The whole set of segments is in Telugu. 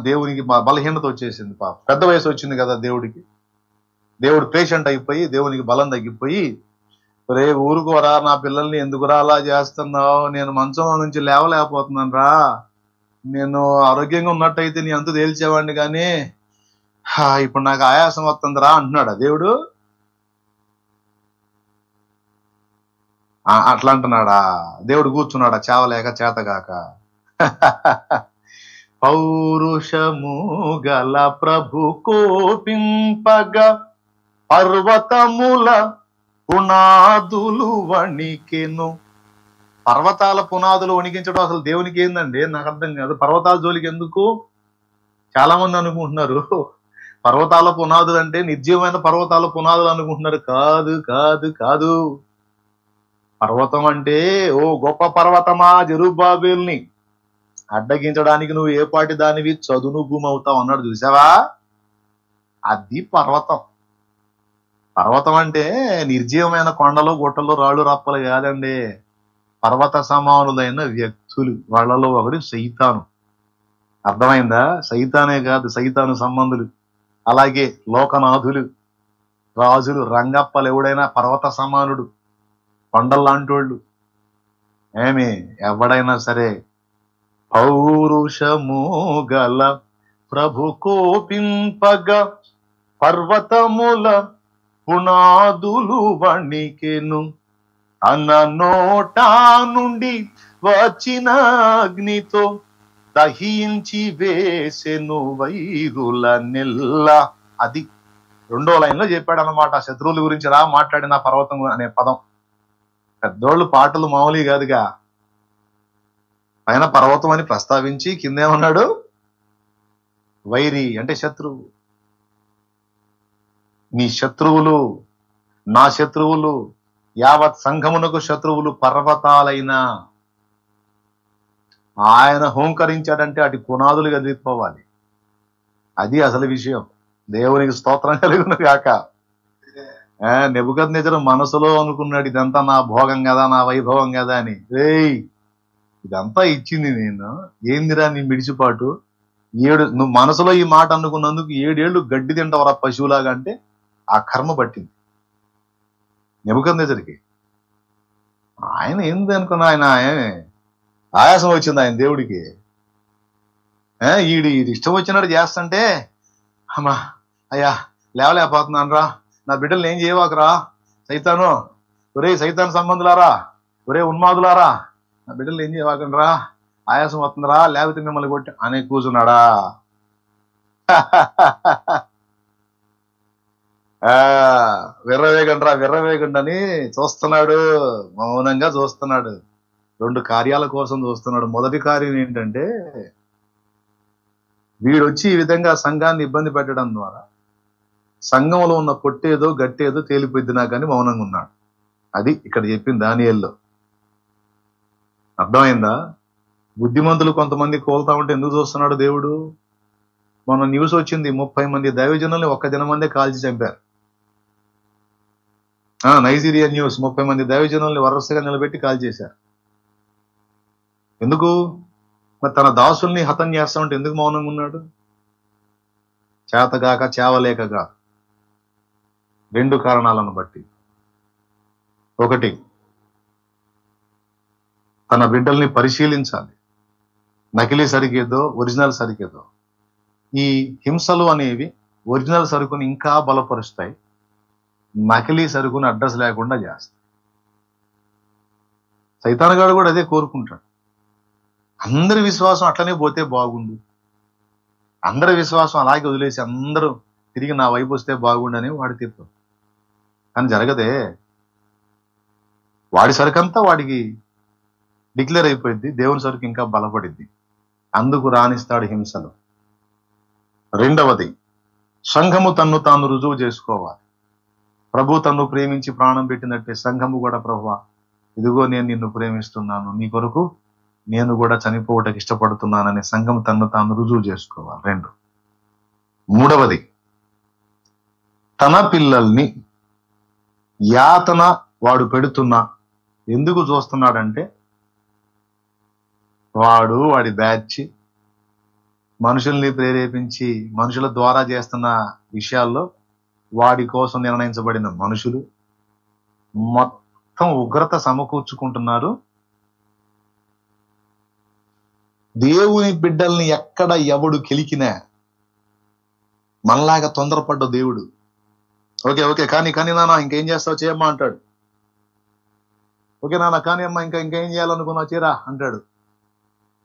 దేవునికి బలహీనత వచ్చేసింది. పెద్ద వయసు వచ్చింది కదా దేవుడికి. దేవుడు పేషెంట్ అయిపోయి దేవునికి బలం తగ్గిపోయి, రే ఊరుకోరా, నా పిల్లల్ని ఎందుకురా అలా చేస్తున్నావు, నేను మంచం నుంచి లేవలేకపోతున్నాను రా, నేను ఆరోగ్యంగా ఉన్నట్టయితే నీ అంత తేల్చేవాడిని కానీ ఇప్పుడు నాకు ఆయాసం వస్తుందిరా అంటున్నాడా దేవుడు? అట్లా అంటున్నాడా? దేవుడు కూర్చున్నాడా చావలేక చేతగాక? పౌరుషము గల ప్రభు కోపింపగా పర్వతముల పునాదులు వణికెను. పర్వతాల పునాదులు వణికించడం అసలు దేవునికి ఏందండి? నాకు అర్థం కాదు. పర్వతాల జోలికి ఎందుకు? చాలా మంది అనుకుంటున్నారు పర్వతాల పునాదులు అంటే నిర్జీవమైన పర్వతాల పునాదులు అనుకుంటున్నారు. కాదు కాదు కాదు. పర్వతం అంటే, ఓ గొప్ప పర్వతమా, జెరుబ్బాబెలుని అడ్డగించడానికి నువ్వు ఏ పాటి దానివి, చదును భూమి అవుతావు అన్నాడు చూసావా? అది పర్వతం. పర్వతం అంటే నిర్జీవమైన కొండలు గుట్టలు రాళ్ళు రప్పలు కాదండి. పర్వత సమానులైన వ్యక్తులు, వాళ్ళలో ఒకటి సైతాను. అర్థమైందా? సైతానే కాదు, సైతాను సంబంధులు, అలాగే లోకనాథులు, రాజులు, రంగప్పలు, ఎవడైనా పర్వత సమానుడు, కొండల్లాంటోళ్ళు. ఏమి ఎవడైనా సరే పౌరుషము గల ప్రభు కోపింపగా పర్వతముల పునాదులు వణికెను. తన నోటా నుండి వచ్చిన అగ్నితో దహించి వేసెను వైరుల నెల్ల. అది 2వ లైన్లో చెప్పాడు అన్నమాట. శత్రువుల గురించి రా మాట్లాడిన పర్వతం అనే పదం. పెద్దోళ్ళు పాటలు మామూలు కాదుగా. పైన పర్వతం అని ప్రస్తావించి కిందేమన్నాడు? వైరి అంటే శత్రువు. నీ శత్రువులు, నా శత్రువులు, యావత్ సంఘమునకు శత్రువులు పర్వతాలైనా ఆయన హోంకరించాడంటే అటు పునాదులు కదిలిపోవాలి. అది అసలు విషయం. దేవునికి స్తోత్రం కలుగును గాక. నెబుకద్నెజరు మనసులో అనుకున్నాడు, ఇదంతా నా భోగం కదా, నా వైభవం కదా అని. రేయ్, ఇదంతా ఇచ్చింది నేను, ఏందిరా నీ మిడిచిపాటు? నువ్వు మనసులో ఈ మాట అనుకున్నందుకు 7 ఏళ్ళు గడ్డి తింటావరా పశువులాగా అంటే ఆ కర్మ పట్టింది నెబుకద్నెజరుకి. ఆయన ఏంది అనుకున్నా, ఆయన ఆయాసం వచ్చింది ఆయన దేవుడికి. ఈడు ఇష్టం వచ్చినట్టు చేస్తుంటే, అమ్మా అయ్యా లేవలేకపోతున్నాను రా, నా బిడ్డలు ఏం చేయవాకరా సైతాను, ఒరే సైతాన్ సంబంధులారా, ఒరే ఉన్మాదులారా, నా బిడ్డలు ఏం చేయవాకండి రా, ఆయాసం వస్తుందిరా, లేకపోతే మిమ్మల్ని కొట్టి అనే కూర్చున్నాడా? విర్రవేగండి అని చూస్తున్నాడు, మౌనంగా చూస్తున్నాడు. 2 కార్యాల కోసం చూస్తున్నాడు. మొదటి కార్యం ఏంటంటే, వీడొచ్చి ఈ విధంగా సంఘాన్ని ఇబ్బంది పెట్టడం ద్వారా సంఘంలో ఉన్న పొట్టేదో గట్టేదో తేలిపోద్ది నాకు అని మౌనంగా ఉన్నాడు. అది ఇక్కడ చెప్పింది దానియేల్లో. అర్థమైందా? బుద్ధిమంతులు కొంతమంది కోల్తా ఉంటే ఎందుకు చూస్తున్నాడు దేవుడు? మొన్న న్యూస్ వచ్చింది, 30 మంది దైవజనుల్ని ఒక్క దినమందే కాల్చి చంపారు. నైజీరియా న్యూస్, 30 మంది దైవజనుల్ని వరుసగా నిలబెట్టి కాల్చేశారు. ఎందుకు? మరి తన దాసుల్ని హతం చేస్తా ఉంటే ఎందుకు మౌనంగా ఉన్నాడు? చేతగాక చేవలేకగా. 2 కారణాలను బట్టి. 1, తన బిడ్డల్ని పరిశీలించాలి, నకిలీ సరికేదో ఒరిజినల్ సరికేదో. ఈ హింసలు అనేవి ఒరిజినల్ సరుకుని ఇంకా బలపరుస్తాయి, నకిలీ సరుకుని అడ్రస్ లేకుండా చేస్తాయి. సైతానుగాడు కూడా అదే కోరుకుంటాడు. అందరి విశ్వాసం అట్లనే పోతే బాగుండు, అందరి విశ్వాసం అలాగే వదిలేసి అందరూ తిరిగి నా వైపు వస్తే బాగుండని వాడి తీర్పు. కానీ జరగదే. వాడి సరుకంతా వాడికి డిక్లేర్ అయిపోయింది, దేవుని సరుకు ఇంకా బలపడింది. అందుకు రాణిస్తాడు హింసలు. 2వది, సంఘము తన్ను తాను రుజువు చేసుకోవాలి. ప్రభు తన్ను ప్రేమించి ప్రాణం పెట్టినట్టే సంఘము కూడా, ప్రభువా ఇదిగో నేను నిన్ను ప్రేమిస్తున్నాను, నీ కొరకు నేను కూడా చనిపోవటానికి ఇష్టపడుతున్నానని సంఘం తన్ను తాను రుజువు చేసుకోవాలి. 2. 3వది, తన పిల్లల్ని యాతన వాడు పెడుతున్నా ఎందుకు చూస్తున్నాడంటే, వాడి బ్యాచ్ మనుషుల్ని ప్రేరేపించి మనుషుల ద్వారా చేస్తున్న విషయాల్లో వాడి కోసం నిర్ణయించబడిన మనుషులు మొత్తం ఉగ్రత సమకూర్చుకుంటున్నారు. దేవుని బిడ్డల్ని ఎక్కడ ఎవడు కెలికినా మనలాగా తొందరపడ్డ దేవుడు ఓకే ఓకే కానీ నాన్న ఇంకేం చేస్తావు చేయమ్మా అంటాడు. ఓకే నాన్న కానీ అమ్మా ఇంకేం చేయాలనుకున్నావు చేయరా అంటాడు.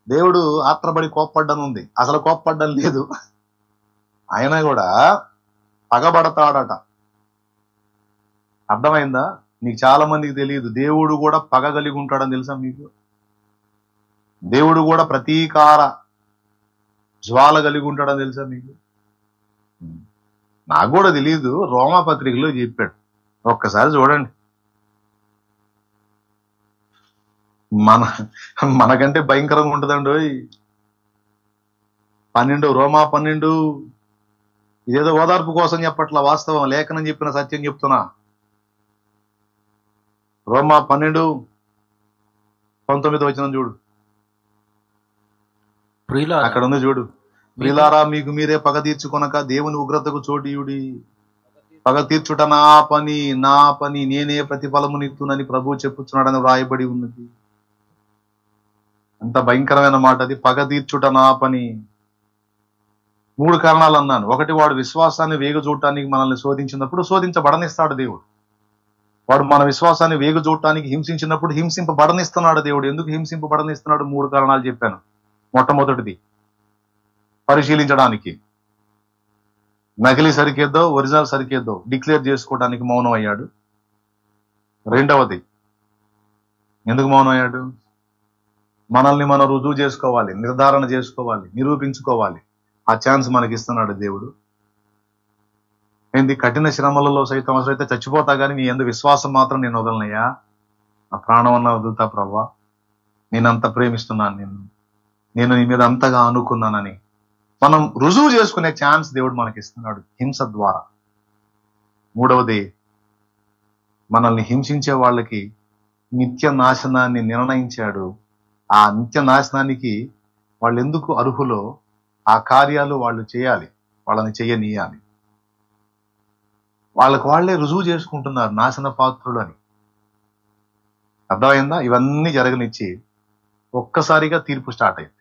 దేవుడు ఆత్రపడి కోప్పడ్డనుంది, అసలు కోప్పడ్డం లేదు. ఆయన కూడా పగబడతాడట. అర్థమైందా? నీకు చాలా మందికి తెలియదు, దేవుడు కూడా పగ కలిగి ఉంటాడని తెలుసా మీకు? దేవుడు కూడా ప్రతీకార జ్వాల కలిగి ఉంటాడని తెలుసా మీకు? నాకు కూడా తెలియదు, రోమా పత్రికలో చెప్పాడు. ఒక్కసారి చూడండి. మనకంటే భయంకరంగా ఉంటుందండి. 12 రోమా 12 ఇదేదో ఓదార్పు కోసం చెప్పట్లా, వాస్తవం లేఖనం చెప్పిన సత్యం చెప్తున్నా. రోమా 12:19 వచనం చూడు, అక్కడ ఉంది చూడు. ప్రియులారా, మీకు మీరే పగ తీర్చుకొనక దేవుని ఉగ్రతకు చోటియుడి. పగ తీర్చుట నా పని నేనే ప్రతిఫలమునిత్తునని ప్రభు చెప్పుచున్నాడని వ్రాయబడి ఉన్నది. అంత భయంకరమైన మాట అది. పగ తీర్చుట నా పని. 3 కారణాలు అన్నాను. ఒకటి, వాడు విశ్వాసాన్ని వేగజూడటానికి మనల్ని శోధించినప్పుడు శోధించబడనిస్తాడు దేవుడు. వాడు మన విశ్వాసాన్ని వేగజూడటానికి హింసించినప్పుడు హింసింపబడనిస్తున్నాడు దేవుడు. ఎందుకు హింసింపబడనిస్తున్నాడు? 3 కారణాలు చెప్పాను. మొట్టమొదటిది, పరిశీలించడానికి. నకిలీ సరికేద్దో ఒరిజినల్ సరికేద్దో డిక్లేర్ చేసుకోవడానికి మౌనం అయ్యాడు. రెండవది, ఎందుకు మౌనం అయ్యాడు? మనల్ని మనం రుజువు చేసుకోవాలి, నిర్ధారణ చేసుకోవాలి, నిరూపించుకోవాలి. ఆ ఛాన్స్ మనకి ఇస్తున్నాడు దేవుడు. ఏంది? కఠిన శ్రమలలో సైతం అవసరమైతే చచ్చిపోతా కానీ నీ యందు విశ్వాసం మాత్రం నేను వదలనయ్యా, నా ప్రాణం అన్న వదులుతా ప్రభా, నేనంత ప్రేమిస్తున్నాను నేను నీ మీద అంతగా అనుకున్నానని మనం రుజువు చేసుకునే ఛాన్స్ దేవుడు మనకి ఇస్తున్నాడు హింస ద్వారా. మూడవది, మనల్ని హింసించే వాళ్ళకి నిత్య నాశనాన్ని నిర్ణయించాడు. ఆ నిత్య నాశనానికి వాళ్ళు ఎందుకు అర్హులో ఆ కార్యాలు వాళ్ళు చేయాలి, వాళ్ళని చెయ్యనీయాలి. వాళ్ళకు వాళ్ళే రుజువు చేసుకుంటున్నారు నాశన పాత్రులు అని. అర్థమైందా? ఇవన్నీ జరగనిచ్చి ఒక్కసారిగా తీర్పు స్టార్ట్ అయింది.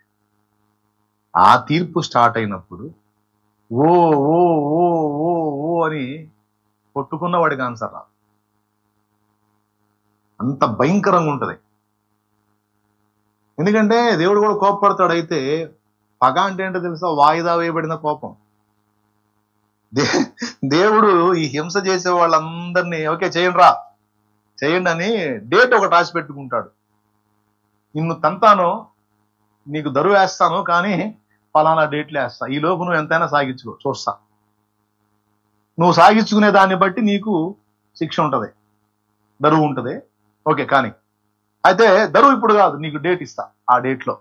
ఆ తీర్పు స్టార్ట్ అయినప్పుడు ఓ ఓ ఓ ఓ ఓ అని కొట్టుకున్న వాడికి ఆన్సర్ రాదు. అంత భయంకరంగా ఉంటది. ఎందుకంటే దేవుడు కూడా కోపపడతాడు. అయితే పగ అంటే ఏంటో తెలుసా? వాయిదా వేయబడిన కోపం. దేవుడు ఈ హింస చేసే వాళ్ళందరినీ ఓకే చేయండి అని డేట్ ఒకటి రాసి పెట్టుకుంటాడు. నిన్ను తంతాను, నీకు దరువు వేస్తాను, కానీ ఫలానా డేట్లు వేస్తా, ఈ లోపు నువ్వు ఎంతైనా సాగించుకో, చూస్తా. నువ్వు సాగించుకునే దాన్ని బట్టి నీకు శిక్ష ఉంటది, దరువు ఉంటది. ఓకే, కానీ అయితే దరువు ఇప్పుడు కాదు, నీకు డేట్ ఇస్తా, ఆ డేట్ లో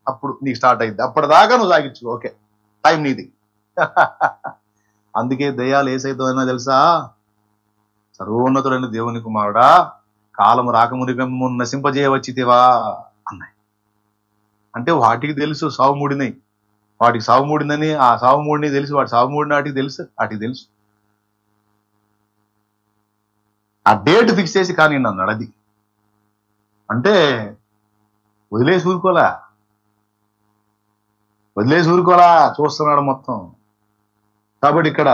అప్పుడు నీకు స్టార్ట్ అయింది, అప్పటిదాకా నువ్వు సాగించుకో, ఓకే టైం నీది. అందుకే దయ్యాలు ఏసైతోనైనా తెలుసా? సర్వోన్నతుడైన దేవుని కుమారుడా, కాలం రాకమునిపెమ్ము నశింపజేయవచ్చితివా అన్నాయి. అంటే వాటికి తెలుసు సావు మూడినాయి, వాటికి సావు మూడిందని, ఆ సావు మూడిని తెలుసు, వాటి సావు మూడిన వాటికి తెలుసు. ఆ డేట్ ఫిక్స్ చేసి కానీ అన్నాడు. అది అంటే వదిలేసి ఊరుకోలా, చూస్తున్నాడు మొత్తం. కాబట్టి ఇక్కడ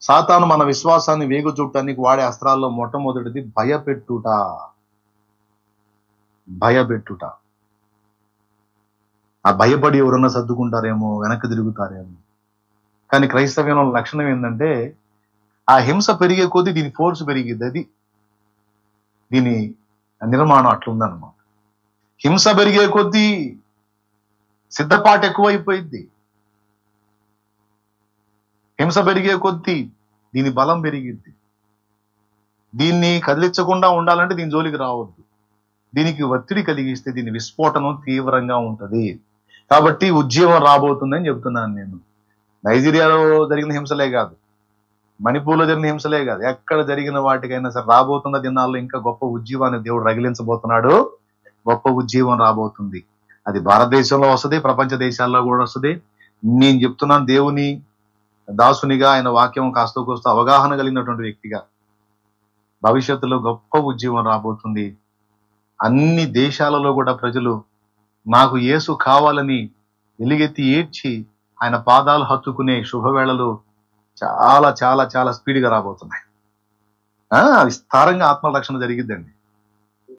సాతాను మన విశ్వాసాన్ని వేగుచూడటానికి వాడే అస్త్రాల్లో మొట్టమొదటిది భయపెట్టుట. ఆ భయపడి ఎవరన్నా సర్దుకుంటారేమో, వెనక్కి తిరుగుతారేమో. కానీ క్రైస్తవ్యంలో లక్షణం ఏంటంటే ఆ హింస పెరిగే కొద్దీ దీని ఫోర్స్ పెరిగిద్ది. అది దీని నిర్మాణం అట్లుందన్నమాట. హింస పెరిగే కొద్దీ సిద్ధపాటు ఎక్కువైపోయింది. హింస పెరిగే కొద్దీ దీని బలం పెరిగిద్ది. దీన్ని కదిలించకుండా ఉండాలంటే దీని జోలికి రావద్దు. దీనికి ఒత్తిడి కలిగిస్తే దీని విస్ఫోటనం తీవ్రంగా ఉంటది. కాబట్టి ఉద్యమం రాబోతుందని చెప్తున్నాను నేను. నైజీరియాలో జరిగిన హింసలే కాదు, మణిపూర్లో జరిగిన హింసలే కాదు, ఎక్కడ జరిగిన వాటికైనా సరే రాబోతున్న దినాల్లో ఇంకా గొప్ప ఉద్యమాన్ని దేవుడు రగిలించబోతున్నాడు. గొప్ప ఉద్యమం రాబోతుంది. అది భారతదేశంలో వస్తుంది, ప్రపంచ దేశాల్లో కూడా వస్తుంది. నేను చెప్తున్నాను, దేవుని దాసునిగా, ఆయన వాక్యం కాస్త కోస్త అవగాహన కలిగినటువంటి వ్యక్తిగా, భవిష్యత్తులో గొప్ప ఉద్యమం రాబోతుంది. అన్ని దేశాలలో కూడా ప్రజలు నాకు యేసు కావాలని ఎలుగెత్తి ఏడ్చి ఆయన పాదాలు హత్తుకునే శుభవేళలు చాలా చాలా చాలా స్పీడ్గా రాబోతున్నాయి. విస్తారంగా ఆత్మరక్షణ జరిగిద్దండి.